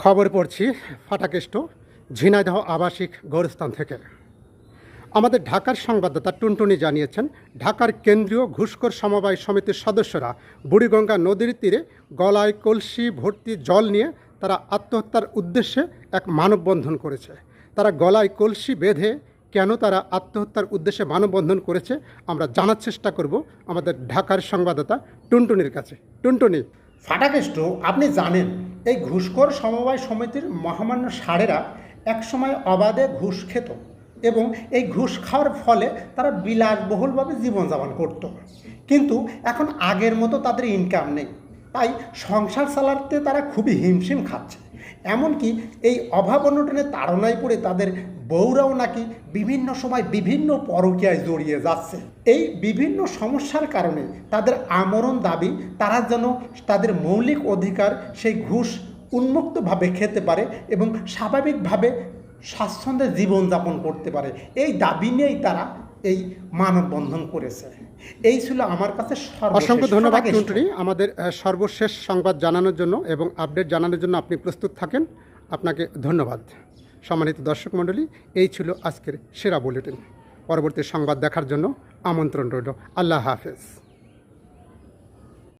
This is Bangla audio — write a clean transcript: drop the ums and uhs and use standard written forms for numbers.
খবর পড়ছি ফাটাকেষ্ট ঝিনাইদহ আবাসিক গোরস্থান থেকে। আমাদের ঢাকার সংবাদদাতা টুনটুনি জানিয়েছেন, ঢাকার কেন্দ্রীয় ঘুষখোর সমবায় সমিতির সদস্যরা বুড়িগঙ্গা নদীর তীরে গলায় কলসি ভর্তি জল নিয়ে তারা আত্মহত্যার উদ্দেশ্যে এক মানববন্ধন করেছে। তারা গলায় কলসি বেঁধে কেন তারা আত্মহত্যার উদ্দেশ্যে মানববন্ধন করেছে আমরা জানার চেষ্টা করব আমাদের ঢাকার সংবাদদাতা টুনটুনির কাছে। টুনটুনি। ফাটাকেষ্ট, আপনি জানেন এই ঘুষখোর সমবায় সমিতির মহামান্য ষাঁড়েরা একসময় অবাধে ঘুষ খেত এবং এই ঘুষ খাওয়ার ফলে তারা বিলাসবহুলভাবে জীবনযাপন করত। কিন্তু এখন আগের মতো তাদের ইনকাম নেই, তাই সংসার চালাতে তারা খুবই হিমশিম খাচ্ছে। এমনকি এই অভাব অনটনের তাড়নায় পড়ে তাদের বউরাও নাকি বিভিন্ন সময় বিভিন্ন পরকীয়ায় জড়িয়ে যাচ্ছে। এই বিভিন্ন সমস্যার কারণে তাদের আমরণ দাবি তারা যেন তাদের মৌলিক অধিকার সেই ঘুষ উন্মুক্তভাবে খেতে পারে এবং স্বাভাবিকভাবে স্বাচ্ছন্দ্যে জীবনযাপন করতে পারে। এই দাবি নিয়েই তারা এই মানববন্ধন করেছে। এই ছিল আমার কাছে অসংখ্য ধন্যবাদ টুনটুনি, আমাদের সর্বশেষ সংবাদ জানানোর জন্য এবং আপডেট জানানোর জন্য আপনি প্রস্তুত থাকেন। আপনাকে ধন্যবাদ। সম্মানিত দর্শক মণ্ডলী, এই ছিল আজকের সেরা বুলেটিন। পরবর্তী সংবাদ দেখার জন্য আমন্ত্রণ রইল। আল্লাহ হাফেজ।